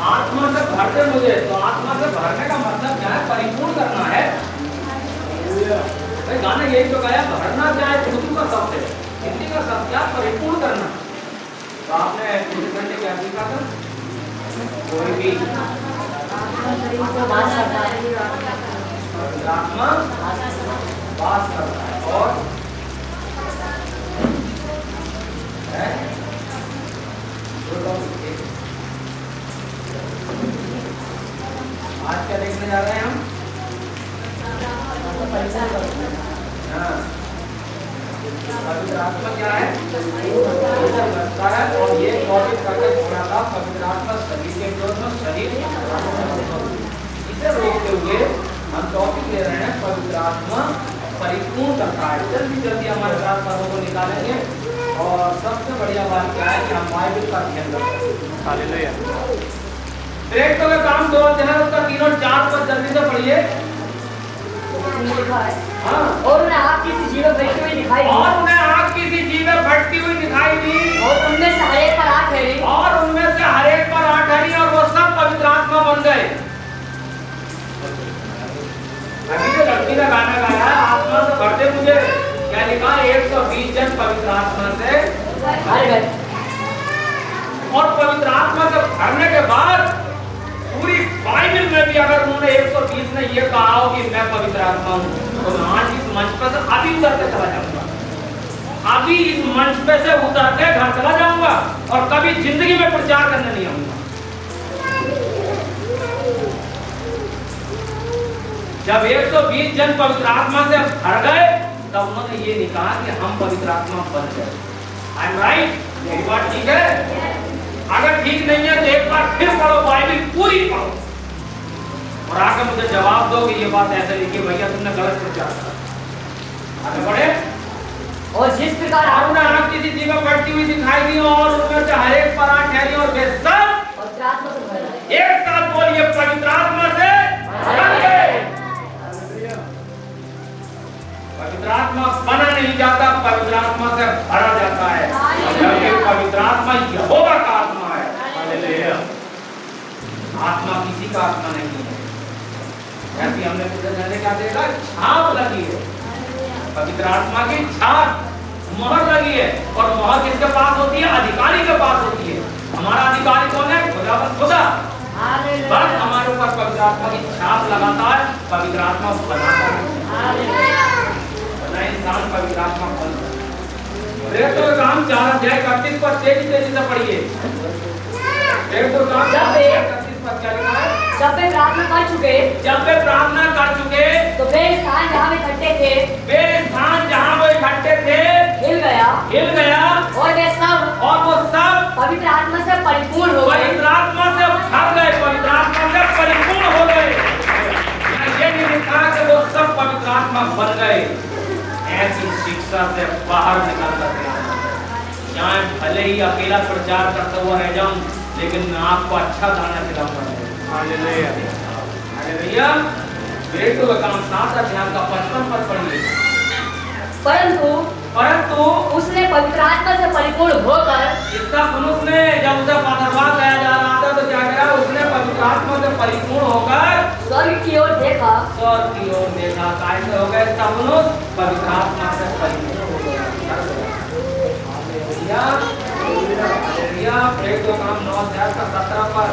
आत्मा से भर दे मुझे। तो आत्मा से भरने का मतलब क्या है? परिपूर्ण करना है। भाई गाना यही तो गाया, भरना क्या है? उर्दू का शब्द है, हिंदी का शब्द क्या? परिपूर्ण करना। तो आपने कुछ घंटे क्या सीखा था? कोई भी आत्मा वास करता है और आज क्या देखने जा रहे हैं हम? हाँ, पवित्र आत्मा क्या है? करता है और ये टॉपिक करके छोड़ा था पवित्र आत्मा शरीर के विरोध में, शरीर इसे रोकते हुए हम टॉपिक ले रहे हैं पवित्र आत्मा परिपूर्ण करता है। जल्दी जल्दी हमारे साथ पदों को निकालेंगे और सबसे बढ़िया बात क्या है कि हम बाइबल का अध्ययन करते हैं। हालेलुया। प्रेरितों का काम 2 अध्याय उसका 3 और 4 पर जल्दी से पढ़िए। हाँ। और उन्हें आग की सी चीजें फटती हुई दिखाई दी। और उन्हें आग की सी चीजें फटती हुई दिखाई दी। और उनमें से हर एक पर आग ठहरी। और उनमें से हर एक पर आग ठहरी और वो सब पवित्र आत्मा बन गए। अभी जो लड़की का गाना गाया है, आत्मा से भरते मुझे, क्या लिखा? 120 जन पवित्र आत्मा से भर गए। और पवित्र आत्मा से भरने के बाद पूरी बाइबल में भी अगर उन्होंने 120 ने ये कहा हो कि मैं पवित्र आत्मा हूँ, तो मैं आज इस मंच पर से अभी उतर के चला जाऊंगा। अभी इस मंच पे से उतर के घर चला जाऊंगा और कभी जिंदगी में प्रचार करने नहीं आऊंगा। जब 120 जन पवित्र आत्मा से भर गए तब उन्होंने ये नहीं कहा कि हम पवित्र आत्मा बन गए। I am right? मेरी बात ठीक है? अगर ठीक नहीं है तो एक बार फिर पढ़ो, बाइबल पूरी पढ़ो और आकर मुझे जवाब दो कि ये बात ऐसे लिखी, भैया तुमने गलत प्रचार करा। आगे बढ़े। और जिस प्रकार उन्हें आग की सी चीजें फटती हुई दिखाई दी और उनमें से हर एक पर आग ठहरी और वे सब पवित्र आत्मा से भर गए। एक साथ बोलिए, पवित्र आत्मा से भर गए। पवित्र आत्मा बना नहीं जाता, पवित्र आत्मा से भरा जाता है, क्योंकि पवित्र आत्मा यहोवा का आत्मा है। हालेलुया। आत्मा किसी का आत्मा नहीं है। ऐसी हमने पहले क्या देखा? छाप लगी है, पवित्र आत्मा की छाप, मोहर लगी है। और मोहर किसके पास होती है? अधिकारी के पास होती है। हमारा अधिकारी कौन है? खुदा। बस हमारे ऊपर पवित्र आत्मा की छाप लगाता है, पवित्र आत्मा बनाता है, इंसान पवित्र आत्मा बनता है। प्रेरितों का काम 4 अध्याय 31 पर तेजी से पढ़िए। प्रेरितों का काम 4 अध्याय 31 पर क्या लिखा है? जब वे प्रार्थना कर चुके तो वे स्थान जहाँ वे इकट्ठे थे हिल गया और वो सब पवित्र आत्मा से परिपूर्ण हो गए। पवित्र आत्मा से भर गए, पवित्र आत्मा से परिपूर्ण हो गए। ये नहीं लिखा कि वो सब पवित्र आत्मा बन गए। ऐसी शिक्षा से बाहर निकल सकते हैं। यहाँ भले ही अकेला प्रचार करता हुआ रह जाऊं, लेकिन मैं आपको अच्छा दाना खिलाऊंगा। हालेलुया। हालेलुया। प्रेरितों का काम 7 अध्याय का 55 पद पढ़िए। परंतु उसने पवित्र आत्मा से परिपूर्ण होकर, इसका मनुष्य ने जब उसे पथरवाह किया जा रहा था तो क्या करा? उसने पवित्र आत्मा से परिपूर्ण होकर स्वर्ग की ओर देखा। कैसे हो गया इसका मनुष्य? पवित्र आत्मा से परिपूर्ण हो गया। हालेलुया। प्रेरितों का काम 9 अध्याय का 17 पर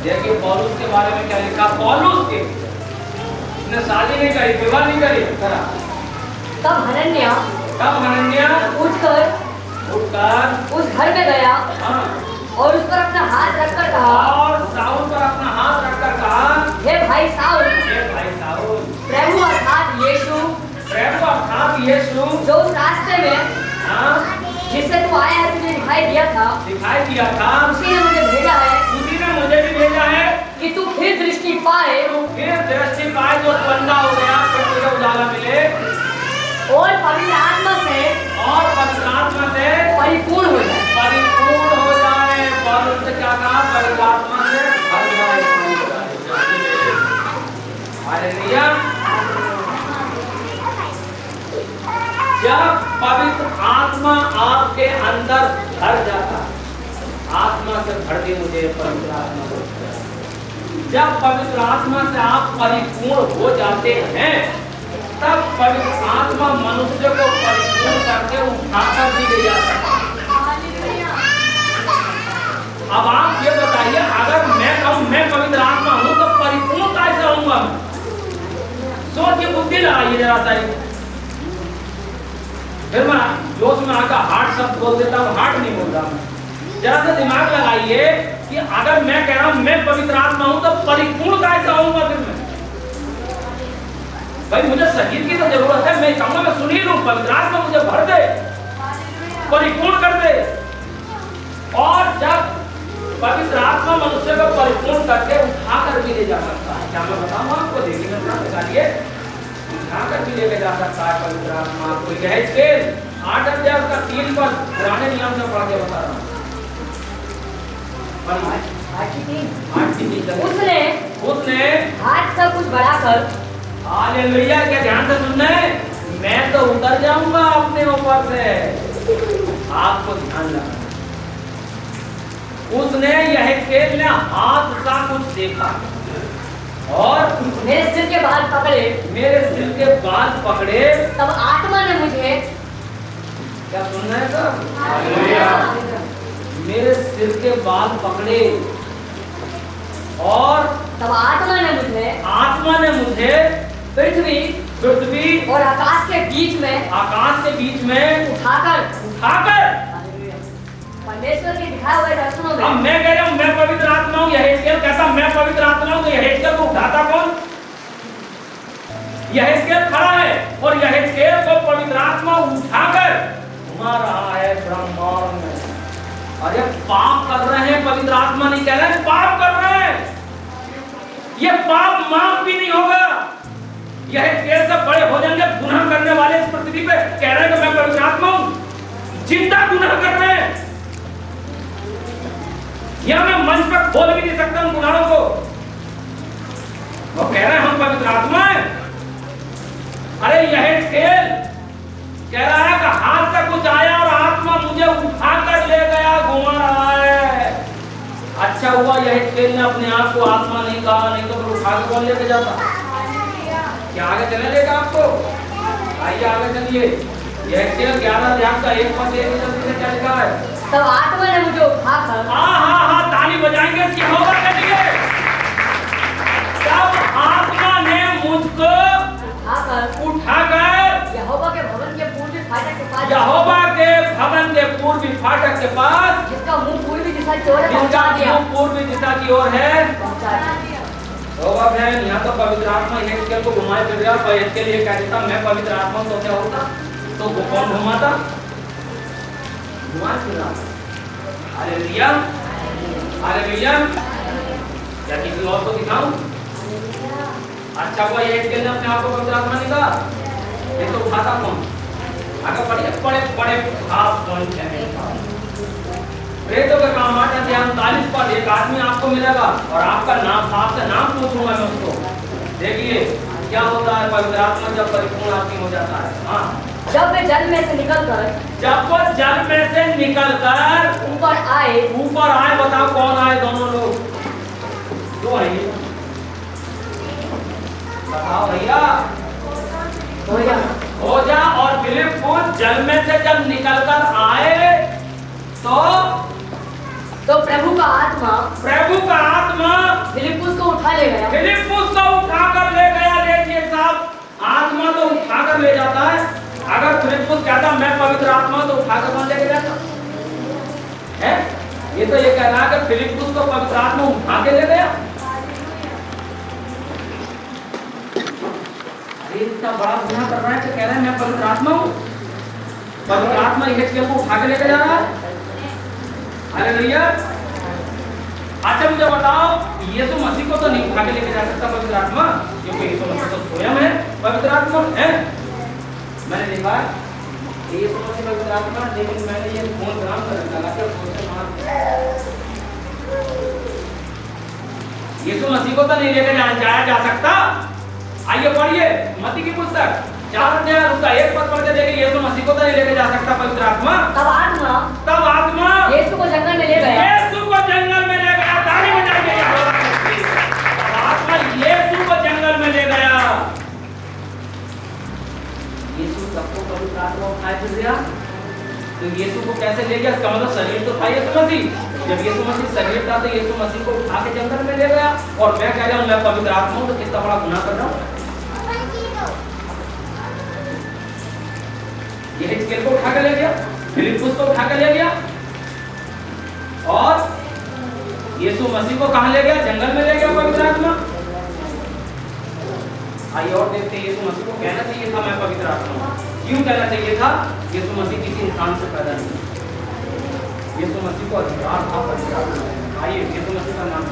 देखिए पौलुस के बारे में क्या लिखा? पौलुस के इसने शादी नहीं करी, विवाह नहीं करी। तब हनन्याह उठकर उस घर में गया और उस पर अपना हाथ रखकर कहा, और शाऊल पर अपना हाथ रखकर कहा, हे भाई साउल, प्रभु अर्थात यीशु जो उस रास्ते में जिससे तू आया है तुझे दिखाई दिया था, उसी ने मुझे भेजा है कि तू फिर दृष्टि पाए, जो बंदा हो गया, फिर तुझे उजाला मिले और पवित्र आत्मा से परिपूर्ण हो जाए। पौलुस ने क्या कहा? पवित्र आत्मा से भर जाए। हालेलुया। जब पवित्र आत्मा आपके अंदर भर जाता, आत्मा से भर के मुझे पवित्र आत्मा को जब पवित्र आत्मा से आप परिपूर्ण हो जाते हैं, तब पवित्र आत्मा मनुष्य को परिपूर्ण करके उठाकर भी ले जाता है। अब आप ये बताइए, अगर मैं कहूं मैं पवित्र आत्मा हूं तो परिपूर्ण कैसे होऊंगा मैं? सोच के बुद्धि लगाइए जरा सा। फिर मैं जोश में आकर हार्ट शब्द बोल देता हूं, हार्ट नहीं बोल रहा मैं। जरा सा दिमाग लगाइए कि अगर मैं कह रहा हूं मैं पवित्र आत्मा हूं तो परिपूर्ण कैसे होऊंगा फिर मैं? भाई मुझे शरीर की तो जरूरत है, मैं कहूंगा मैं सुन ही लूं, पवित्र आत्मा मुझे भर दे, परिपूर्ण कर दे। और जब पवित्र आत्मा मनुष्य को परिपूर्ण करके उठा कर भी ले जा सकता है, क्या मैं बताऊं आपको? देखिए निकालिए, उठा कर भी लेके जा सकता है पवित्र आत्मा को। यह स्केल 8 अध्याय का 3 पर पुराने नियम से पढ़ के बता रहा हूं। उसने हाथ से कुछ बढ़ाकर, हालेलुया, क्या ध्यान से सुनना है, मैं तो उतर जाऊंगा अपने ऊपर से, आपको ध्यान रखना। उसने यहेजकेल ने हाथ सा कुछ देखा और मेरे सिर के बाल पकड़े, मेरे सिर के बाल पकड़े। तब आत्मा ने मुझे, क्या सुनना है सर? हालेलुया। मेरे सिर के बाल पकड़े और तब आत्मा ने मुझे पृथ्वी और आकाश के बीच में उठाकर परमेश्वर के दिखाए हुए दर्शनों में। अब मैं कह रहा हूं मैं पवित्र आत्मा हूं, यहेजकेल कहता मैं पवित्र आत्मा हूं, तो यहेजकेल को उठाता कौन? यहेजकेल खड़ा है और यहेजकेल को पवित्र आत्मा उठाकर घुमा रहा है ब्रह्मांड में। अरे पाप कर रहे हैं, पवित्र आत्मा नहीं कह रहे हैं, पाप कर रहे हैं। ये पाप माफ भी नहीं होगा। यहेजकेल से बड़े हो जाएंगे गुनाह करने वाले इस पृथ्वी पे। कह रहे हैं कि मैं पवित्र आत्मा हूं, जिंदा गुनाह कर रहे हैं। या मैं मंच पर खोल भी नहीं सकता उन गुनाहों को। वो कह रहे हैं हम पवित्र आत्मा है। अरे यहेजकेल कह रहा है कि हाथ से कुछ आया और आत्मा मुझे उठाकर ले गया, घुमा रहा है। अच्छा हुआ यहेजकेल ने अपने आप को आत्मा नहीं कहा, नहीं तो फिर उठा के कौन लेके जाता? क्या आगे चले लेगा आपको? आइए आगे चलिए। यहेजकेल 11 अध्याय का 1 पद जल्दी से क्या लिखा है? तब आत्मा ने मुझे उठाकर, हाँ ताली बजाएंगे इसकी होगा के लिए। तब आत्मा ने मुझको उठाकर यहोवा के भवन के पूर्वी फाटक के पास, यहोवा के भवन के पूर्वी फाटक के पास, जिसका मुंह पूर्वी दिशा की ओर है, पहुंचा दिया। पूर्वी दिशा की ओर है, पहुंचा दिया। होगा बहन, यहाँ तो पवित्र आत्मा यहेजकेल को घुमाए फिर रहा। यहेजकेल ये कह देता मैं पवित्र आत्मा, तो क्या होता? तो वो कौन घुमाता? घुमा फिर रहा। Hallelujah, hallelujah. क्या किसी और को दिखाऊं? अच्छा हुआ यहेजकेल ने अपने आप को पवित्र आत्मा नहीं कहा, ये तो उठाता कौन? आगे पढ़िए, बड़े बड़े खास पॉइंट हैं। प्रेतों का काम 8 अध्याय 39 पर एक आदमी आपको मिलेगा और आपका नाम, आपसे नाम पूछूंगा मैं उसको। देखिए क्या होता है पवित्र आत्मा जब परिपूर्ण आत्मा हो जाता है। हाँ, जब वे जल में से निकलकर, जब वो जल में से निकलकर ऊपर आए, बताओ कौन आए? दोनों लोग दो हैं ये, बताओ भैया। हो जा और फिलिप्पुस जल में से जब निकलकर आए तो प्रभु का आत्मा फिलिप्पुस को उठा ले गया। फिलिप्पुस को उठाकर ले गया। देखिए साहब, आत्मा तो उठाकर ले जाता है। अगर फिलिप्पुस कहता मैं पवित्र आत्मा, तो उठाकर कौन लेके जाता है? ये तो ये कह रहा है कि फिलिप्पुस को पवित्र आत्मा उठा के ले गया। अरे इतना बड़ा गुनाह कर रहा है तो कह रहा है मैं पवित्र आत्मा हूँ। पवित्र आत्मा यहेजकेल को उठा के लेके जा रहा है। हालेलुया। अच्छा मुझे बताओ, यीशु मसीह को तो नहीं उठा के लेके जा सकता पवित्र आत्मा, क्योंकि यीशु मसीह तो स्वयं है पवित्र आत्मा है। मैंने देखा यीशु मसीह पवित्र आत्मा, लेकिन मैंने ये फोन ग्राम कर लगा के यीशु मसीह को तो नहीं लेके जाया जा सकता। आइए पढ़िए मत्ती की पुस्तक 4 अध्याय उसका 1 पद पढ़ के देखिए। यीशु मसीह को तो नहीं लेके जा सकता पवित्र आत्मा। तब आत्मा यीशु को जंगल में ले गया। ताली बजाइए। ले गया, इसका मतलब शरीर तो था यीशु मसीह। जब यीशु मसीह शरीर था तो यीशु मसीह को उठा के जंगल में ले गया। और मैं कह रहा हूँ मैं पवित्र आत्मा हूँ, तो कितना बड़ा गुनाह कर रहा हूँ। ये हिजकिय्याह को उठा के ले गया, फिलिप्पुस को उठा के ले गया, और यीशु मसीह को कहां ले गया? जंगल में ले गया पवित्र आत्मा। आइए और देखते हैं यीशु मसीह को कहना चाहिए था मैं पवित्र आत्मा हूं। क्यों कहना चाहिए था? यीशु मसीह किसी इंसान से पैदा नहीं, यीशु मसीह को अधिकार था पवित्र आत्मा। आइए यीशु मसीह का नाम